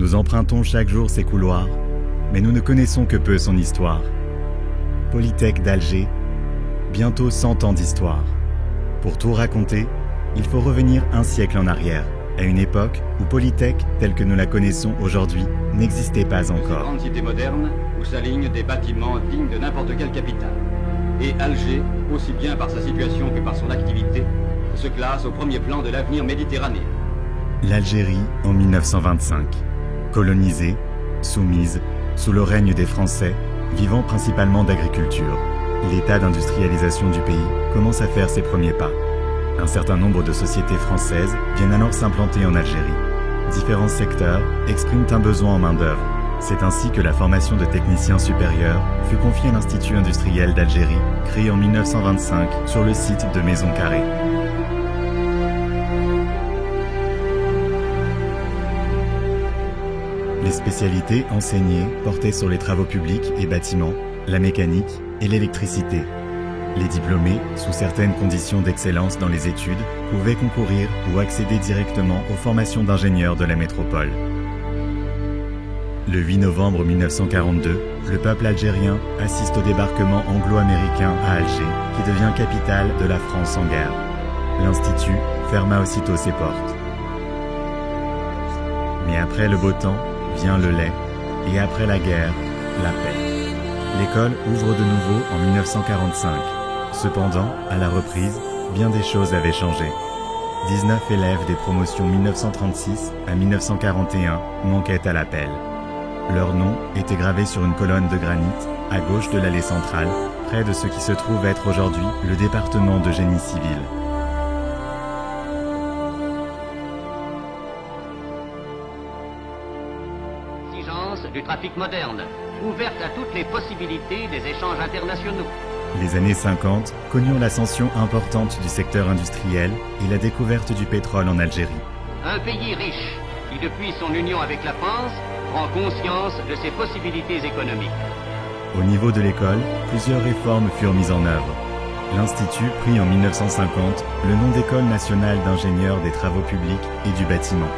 Nous empruntons chaque jour ses couloirs, mais nous ne connaissons que peu son histoire. Polytech d'Alger, bientôt 100 ans d'histoire. Pour tout raconter, il faut revenir un siècle en arrière, à une époque où Polytech, telle que nous la connaissons aujourd'hui, n'existait pas encore. Cette grande cité moderne où s'alignent des bâtiments dignes de n'importe quelle capitale. Et Alger, aussi bien par sa situation que par son activité, se classe au premier plan de l'avenir méditerranéen. L'Algérie en 1925. Colonisée, soumise, sous le règne des Français, vivant principalement d'agriculture. L'état d'industrialisation du pays commence à faire ses premiers pas. Un certain nombre de sociétés françaises viennent alors s'implanter en Algérie. Différents secteurs expriment un besoin en main-d'œuvre. C'est ainsi que la formation de techniciens supérieurs fut confiée à l'Institut industriel d'Algérie, créé en 1925 sur le site de Maison Carrée. Les spécialités enseignées portaient sur les travaux publics et bâtiments, la mécanique et l'électricité. Les diplômés, sous certaines conditions d'excellence dans les études, pouvaient concourir ou accéder directement aux formations d'ingénieurs de la métropole. Le 8 novembre 1942, le peuple algérien assiste au débarquement anglo-américain à Alger, qui devient capitale de la France en guerre. L'Institut ferma aussitôt ses portes. Mais après le beau temps, vient le lait, et après la guerre, la paix. L'école ouvre de nouveau en 1945. Cependant, à la reprise, bien des choses avaient changé. 19 élèves des promotions 1936 à 1941 manquaient à l'appel. Leur nom était gravé sur une colonne de granit, à gauche de l'allée centrale, près de ce qui se trouve être aujourd'hui le département de génie civil. Exigence du trafic moderne, ouverte à toutes les possibilités des échanges internationaux. Les années 50 connurent l'ascension importante du secteur industriel et la découverte du pétrole en Algérie. Un pays riche qui, depuis son union avec la France, prend conscience de ses possibilités économiques. Au niveau de l'école, plusieurs réformes furent mises en œuvre. L'Institut prit en 1950 le nom d'École nationale d'ingénieurs des travaux publics et du bâtiment.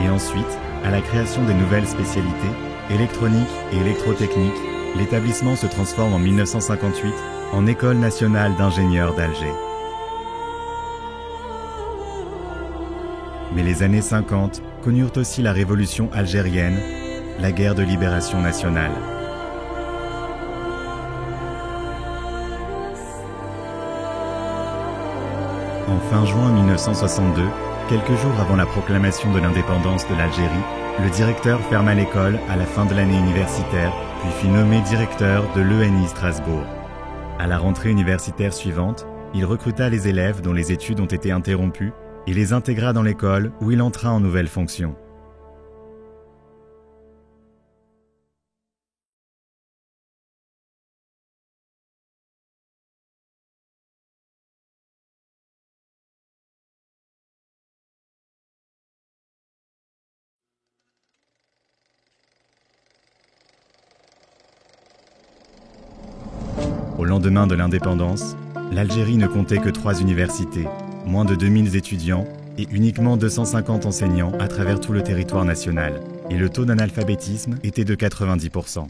Et ensuite, à la création des nouvelles spécialités, électronique et électrotechnique, l'établissement se transforme en 1958 en École nationale d'ingénieurs d'Alger. Mais les années 50 connurent aussi la révolution algérienne, la guerre de libération nationale. En fin juin 1962, quelques jours avant la proclamation de l'indépendance de l'Algérie, le directeur ferma l'école à la fin de l'année universitaire, puis fut nommé directeur de l'ENI Strasbourg. À la rentrée universitaire suivante, il recruta les élèves dont les études ont été interrompues et les intégra dans l'école où il entra en nouvelles fonctions. Au lendemain de l'indépendance, l'Algérie ne comptait que 3 universités, moins de 2000 étudiants et uniquement 250 enseignants à travers tout le territoire national. Et le taux d'analphabétisme était de 90%.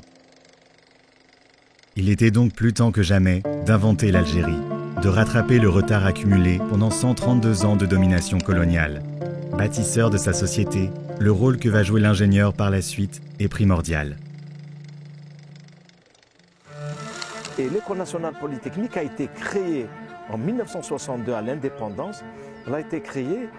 Il était donc plus temps que jamais d'inventer l'Algérie, de rattraper le retard accumulé pendant 132 ans de domination coloniale. Bâtisseur de sa société, le rôle que va jouer l'ingénieur par la suite est primordial. Et l'École nationale polytechnique a été créée en 1962 à l'indépendance. Elle a été créée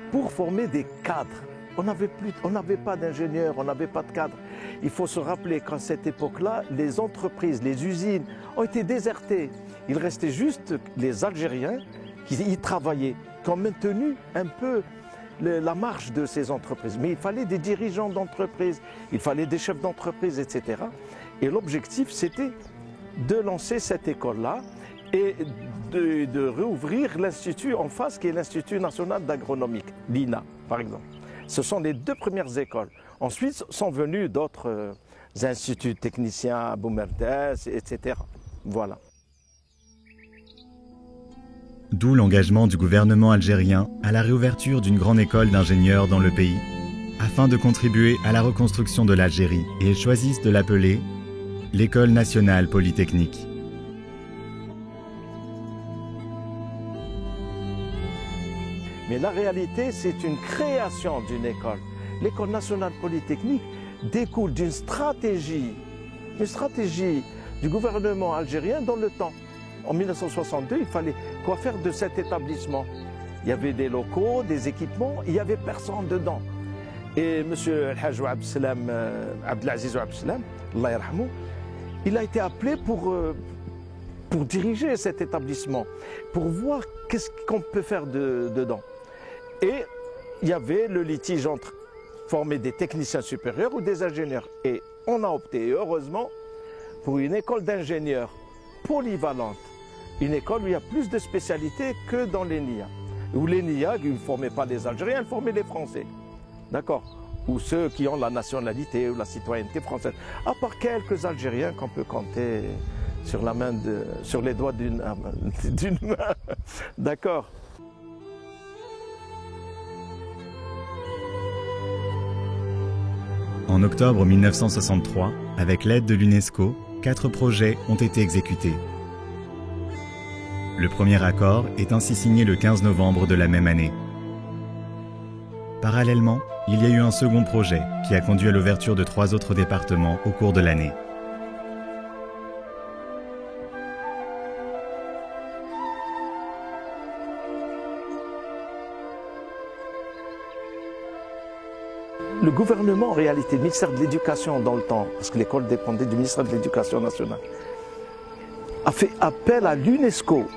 pour former des cadres. On n'avait pas d'ingénieurs, on n'avait pas de cadres. Il faut se rappeler qu'à cette époque-là, les entreprises, les usines ont été désertées. Il restait juste les Algériens qui y travaillaient, qui ont maintenu un peu la marche de ces entreprises. Mais il fallait des dirigeants d'entreprise, il fallait des chefs d'entreprise, etc. Et l'objectif, c'était de lancer cette école-là et de réouvrir l'institut en face, qui est l'Institut national d'agronomie, l'INA, par exemple. Ce sont les 2 premières écoles. Ensuite sont venus d'autres instituts techniciens à Boumerdes, etc. Voilà. D'où l'engagement du gouvernement algérien à la réouverture d'une grande école d'ingénieurs dans le pays. afin de contribuer à la reconstruction de l'Algérie et ils choisissent de l'appeler l'École nationale polytechnique. Mais la réalité, c'est une création d'une école. L'École nationale polytechnique découle d'une stratégie du gouvernement algérien dans le temps. En 1962, il fallait quoi faire de cet établissement? Il y avait des locaux, des équipements, il n'y avait personne dedans. Et M. El-Hajj Abdelaziz Abdeslam, Allah yarhamou, il a été appelé pour diriger cet établissement, pour voir qu'est-ce qu'on peut faire dedans. Et il y avait le litige entre former des techniciens supérieurs ou des ingénieurs. Et on a opté, heureusement, pour une école d'ingénieurs polyvalente. Une école où il y a plus de spécialités que dans l'ENIA. Où l'ENIA, ils ne formaient pas les Algériens, ils formaient les Français. D'accord? Ou ceux qui ont la nationalité ou la citoyenneté française. À part quelques Algériens qu'on peut compter sur les doigts d'une main. D'accord? En octobre 1963, avec l'aide de l'UNESCO, 4 projets ont été exécutés. Le premier accord est ainsi signé le 15 novembre de la même année. Parallèlement, il y a eu un second projet qui a conduit à l'ouverture de 3 autres départements au cours de l'année. Le gouvernement, en réalité, le ministère de l'Éducation dans le temps, parce que l'école dépendait du ministère de l'Éducation nationale, a fait appel à l'UNESCO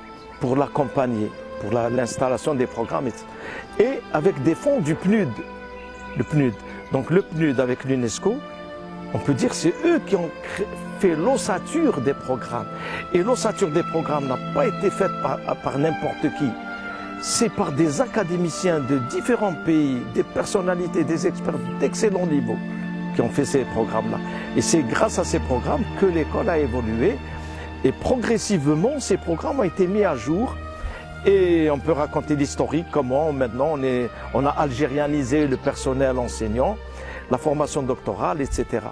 pour l'accompagner, pour l'installation des programmes, et avec des fonds du PNUD. Le PNUD. Donc le PNUD avec l'UNESCO, on peut dire que c'est eux qui ont fait l'ossature des programmes. Et l'ossature des programmes n'a pas été faite par n'importe qui. C'est par des académiciens de différents pays, des personnalités, des experts d'excellent niveau qui ont fait ces programmes-là. Et c'est grâce à ces programmes que l'école a évolué. Et progressivement, ces programmes ont été mis à jour. Et on peut raconter l'historique, comment maintenant on a algérianisé le personnel enseignant, la formation doctorale, etc.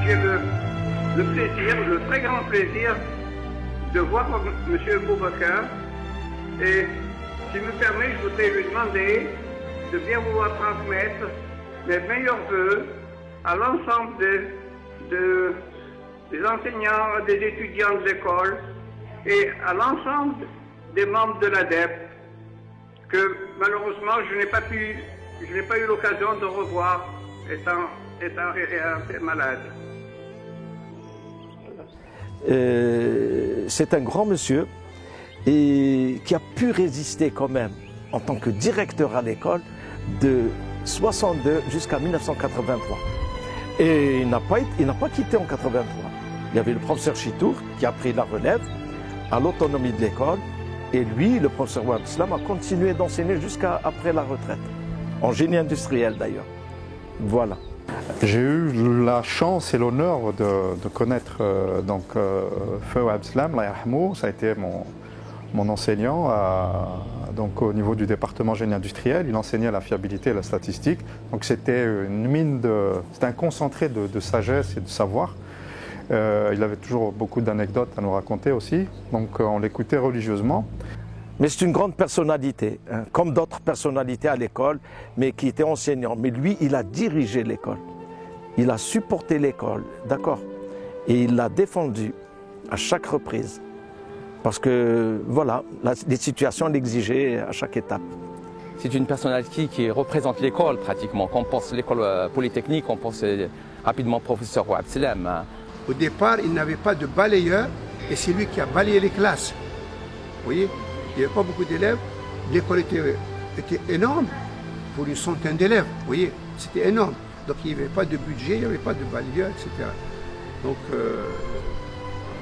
J'ai le plaisir, le très grand plaisir de voir M. Boubacar. Et s'il me permet, je voudrais lui demander de bien vouloir transmettre mes meilleurs vœux à l'ensemble des enseignants, des étudiants de l'école et à l'ensemble des membres de l'ADEP que malheureusement je n'ai pas eu l'occasion de revoir étant malade. C'est un grand monsieur et qui a pu résister quand même en tant que directeur à l'école de 62 jusqu'à 1983. Et il n'a pas quitté en 83. Il y avait le professeur Chitour qui a pris la relève à l'autonomie de l'école et lui, le professeur Abdeslam, a continué d'enseigner jusqu'à après la retraite, en génie industriel d'ailleurs. Voilà. J'ai eu la chance et l'honneur de connaître Feu Abdeslam, Allah yarhamou. Ça a été mon enseignant donc au niveau du département génie industriel. Il enseignait la fiabilité et la statistique. Donc c'était une mine c'était un concentré de sagesse et de savoir. Il avait toujours beaucoup d'anecdotes à nous raconter aussi. Donc on l'écoutait religieusement. Mais c'est une grande personnalité, hein, comme d'autres personnalités à l'école, mais qui était enseignant. Mais lui, il a dirigé l'école. Il a supporté l'école, d'accord? Et il l'a défendu à chaque reprise. Parce que, voilà, les situations l'exigeaient à chaque étape. c'est une personnalité qui représente l'école pratiquement. Quand on pense à l'école polytechnique, on pense rapidement au professeur Wahab Selem. Au départ, il n'avait pas de balayeur et c'est lui qui a balayé les classes. Vous voyez, il n'y avait pas beaucoup d'élèves. L'école était énorme pour une centaine d'élèves. Vous voyez, c'était énorme. Donc il n'y avait pas de budget, il n'y avait pas de balayeur, etc. Donc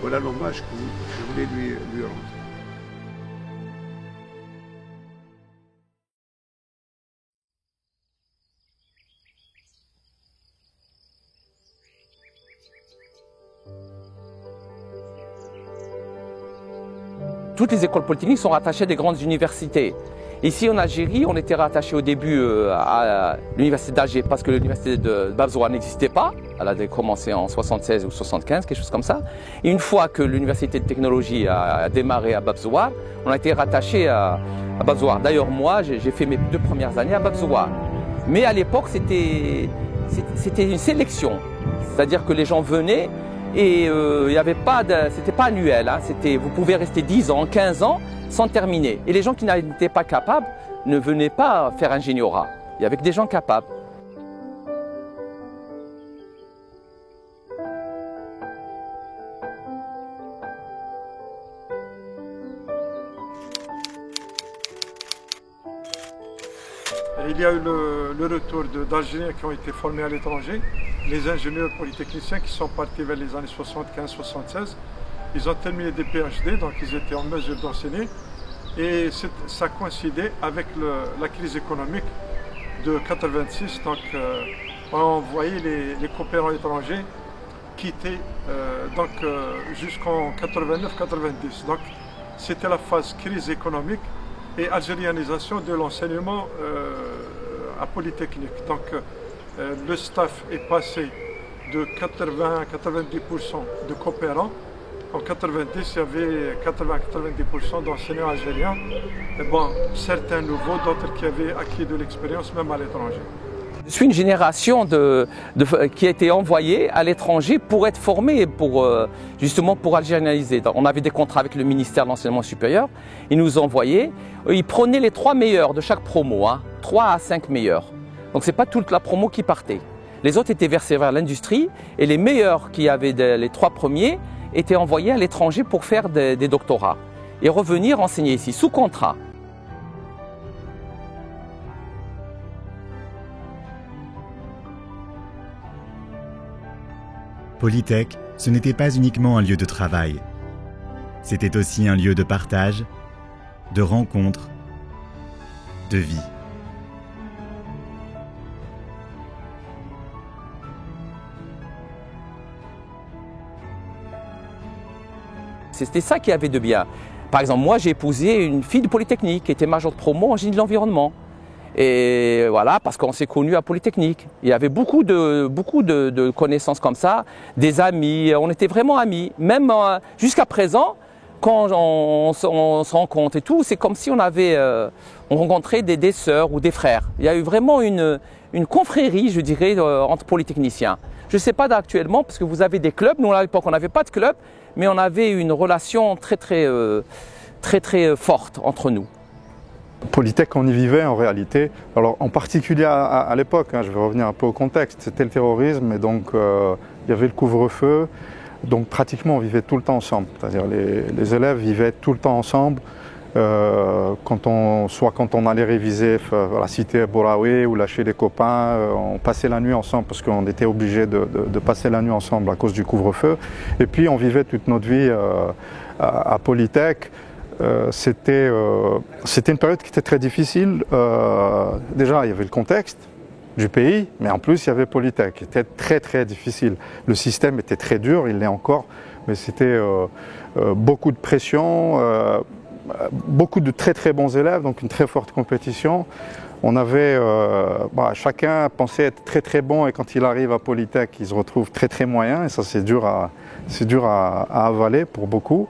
voilà l'hommage que je voulais lui rendre. Toutes les écoles polytechniques sont rattachées à des grandes universités. Ici en Algérie, on était rattaché au début à l'université d'Alger parce que l'université de Bab Zouar n'existait pas. Elle a commencé en 76 ou 75, quelque chose comme ça. Et une fois que l'université de technologie a démarré à Bab Zouar, on a été rattaché à Bab Zouar. D'ailleurs, moi, j'ai fait mes 2 premières années à Bab Zouar. Mais à l'époque, c'était une sélection. C'est-à-dire que les gens venaient et il y avait pas c'était pas annuel. Hein, vous pouvez rester 10 ans, 15 ans sans terminer. Et les gens qui n'étaient pas capables ne venaient pas faire ingénierat. Il y avait que des gens capables. Il y a eu le retour d'Algériens qui ont été formés à l'étranger, les ingénieurs polytechniciens qui sont partis vers les années 75-76. Ils ont terminé des PhD, donc ils étaient en mesure d'enseigner. Et ça coïncidait avec la crise économique de 86. Donc on voyait les coopérants étrangers quitter jusqu'en 89-90. Donc c'était la phase crise économique et algérianisation de l'enseignement à Polytechnique. Donc le staff est passé de 80-90% de coopérants. En 90, il y avait 80-90% d'enseignants algériens. Et bon, certains nouveaux, d'autres qui avaient acquis de l'expérience même à l'étranger. Je suis une génération qui a été envoyée à l'étranger pour être formée, justement pour algérianiser. On avait des contrats avec le ministère de l'Enseignement supérieur. Ils nous envoyaient, ils prenaient les 3 meilleurs de chaque promo, 3 à 5 meilleurs. Donc ce n'est pas toute la promo qui partait. Les autres étaient versés vers l'industrie et les meilleurs qui avaient les 3 premiers étaient envoyés à l'étranger pour faire des doctorats et revenir enseigner ici, sous contrat. Polytech, ce n'était pas uniquement un lieu de travail. C'était aussi un lieu de partage, de rencontre, de vie. C'était ça qui avait de bien. Par exemple, moi j'ai épousé une fille de Polytechnique qui était majeure de promo en génie de l'environnement. Et voilà, parce qu'on s'est connus à Polytechnique. Il y avait beaucoup de connaissances comme ça, des amis, on était vraiment amis. Même jusqu'à présent, quand on se rencontre et tout, c'est comme si on rencontrait des sœurs ou des frères. Il y a eu vraiment une confrérie, je dirais, entre polytechniciens. Je ne sais pas d'actuellement, parce que vous avez des clubs. Nous, à l'époque, on n'avait pas de club, mais on avait une relation très forte entre nous. Polytech, on y vivait en réalité. Alors en particulier à l'époque, je vais revenir un peu au contexte, c'était le terrorisme et donc il y avait le couvre-feu. Donc pratiquement on vivait tout le temps ensemble. C'est-à-dire les élèves vivaient tout le temps ensemble. Soit quand on allait réviser la cité Bouraoui ou là chez des copains, on passait la nuit ensemble parce qu'on était obligé de passer la nuit ensemble à cause du couvre-feu. Et puis on vivait toute notre vie à Polytech. C'était une période qui était très difficile. Déjà, il y avait le contexte du pays, mais en plus, il y avait Polytech, qui était très difficile. Le système était très dur, il l'est encore, mais c'était beaucoup de pression, beaucoup de très bons élèves, donc une très forte compétition. On avait, chacun pensait être très bon et quand il arrive à Polytech, il se retrouve très moyen et ça c'est dur à avaler pour beaucoup.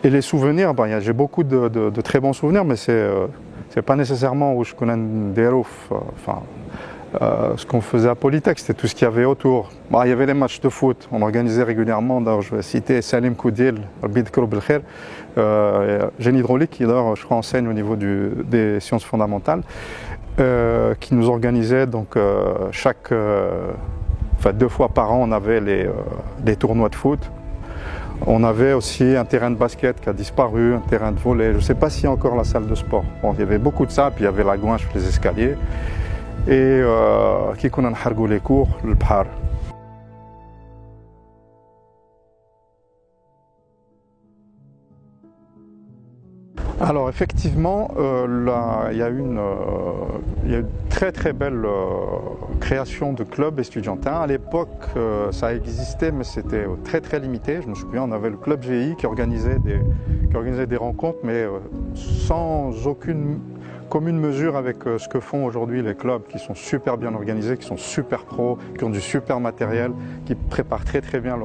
Et les souvenirs, j'ai beaucoup de très bons souvenirs, mais c'est pas nécessairement où je connais des roufs. ce qu'on faisait à Polytech, c'était tout ce qu'il y avait autour. Bon, il y avait les matchs de foot, on organisait régulièrement. Je vais citer Salim Koudil, génie hydraulique, qui d'ailleurs je crois enseigne au niveau des sciences fondamentales, qui nous organisait donc enfin 2 fois par an on avait les tournois de foot. On avait aussi un terrain de basket qui a disparu, un terrain de volley. Je ne sais pas s'il y a encore la salle de sport. Bon, il y avait beaucoup de ça, puis il y avait la gouache, les escaliers. Et qui qu'on a hargou les cours, le bhar. Alors effectivement, il y a eu une très belle création de clubs estudiantins. À l'époque, ça existait, mais c'était très limité. Je me souviens, on avait le club GI qui organisait des rencontres, mais sans aucune commune mesure avec ce que font aujourd'hui les clubs qui sont super bien organisés, qui sont super pros, qui ont du super matériel, qui préparent très bien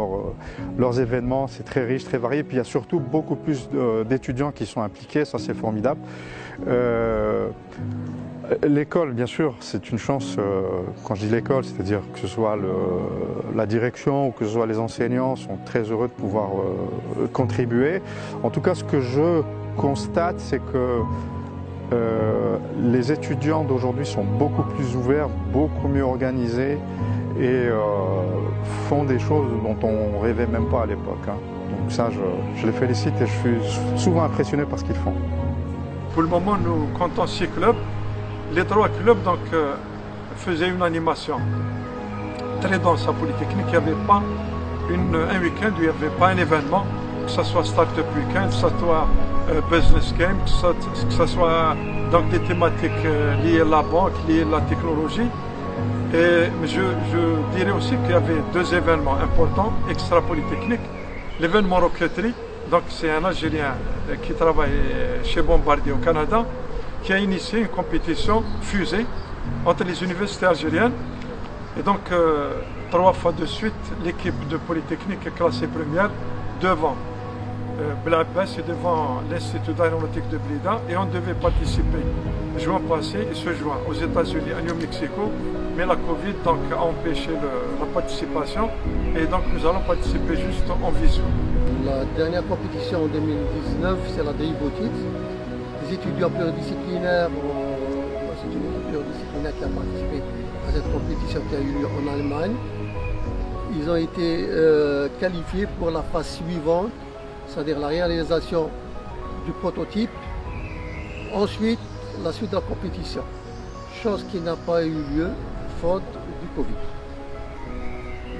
leurs événements. C'est très riche, très varié. Puis il y a surtout beaucoup plus d'étudiants qui sont impliqués, ça c'est formidable. L'école, bien sûr, c'est une chance. Quand je dis l'école, c'est-à-dire que ce soit la direction ou que ce soit les enseignants sont très heureux de pouvoir contribuer. En tout cas, ce que je constate, c'est que les étudiants d'aujourd'hui sont beaucoup plus ouverts, beaucoup mieux organisés et font des choses dont on ne rêvait même pas à l'époque. Hein. Donc ça, je les félicite et je suis souvent impressionné par ce qu'ils font. Pour le moment, nous comptons 6 clubs. Les 3 clubs donc, faisaient une animation très dense à Polytechnique. Il n'y avait pas un week-end où il n'y avait pas un événement, que ce soit Startup Weekend, que ce soit Business Game, que ce soit donc des thématiques liées à la banque, liées à la technologie. Et je dirais aussi qu'il y avait 2 événements importants, extra-polytechniques. L'événement Roqueterie, donc c'est un Algérien qui travaille chez Bombardier au Canada, qui a initié une compétition fusée entre les universités algériennes. Et donc 3 fois de suite, l'équipe de Polytechnique est classée première devant Blabès et devant l'Institut d'aéronautique de Blida, et on devait participer juin passé et ce juin aux États-Unis, à New Mexico, mais la Covid donc, a empêché la participation et donc nous allons participer juste en visio. La dernière compétition en 2019, c'est la DIBOTIT. Les étudiants pluridisciplinaires, c'est une équipe pluridisciplinaire qui a participé à cette compétition qui a eu lieu en Allemagne. Ils ont été qualifiés pour la phase suivante, c'est-à-dire la réalisation du prototype, ensuite la suite de la compétition, chose qui n'a pas eu lieu faute du Covid.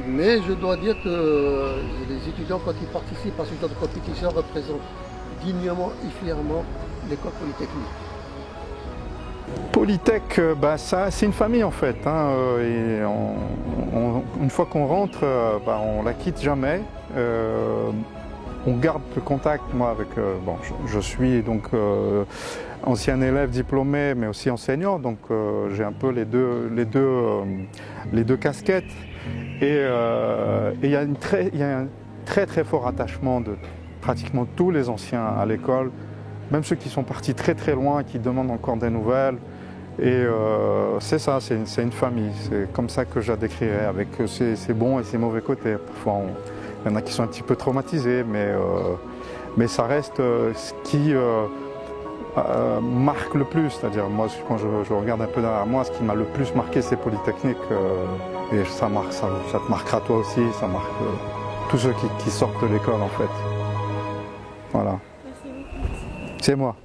Mais je dois dire que les étudiants, quand ils participent à ce genre de compétition, représentent dignement et fièrement l'école Polytechnique. Polytech, c'est une famille en fait. Hein, et une fois qu'on rentre, on la quitte jamais. On garde le contact, moi, avec... je suis donc ancien élève diplômé, mais aussi enseignant, donc j'ai un peu les deux casquettes. Et il y a un très fort attachement de pratiquement tous les anciens à l'école, même ceux qui sont partis très loin, qui demandent encore des nouvelles. Et c'est ça, c'est une famille. C'est comme ça que je la décrirais, avec ses bons et ses mauvais côtés. Parfois, il y en a qui sont un petit peu traumatisés, mais ça reste ce qui marque le plus. C'est-à-dire, moi, quand je regarde un peu derrière moi, ce qui m'a le plus marqué, c'est Polytechnique. Et ça te marquera toi aussi, ça marque tous ceux qui sortent de l'école, en fait. Voilà. C'est moi.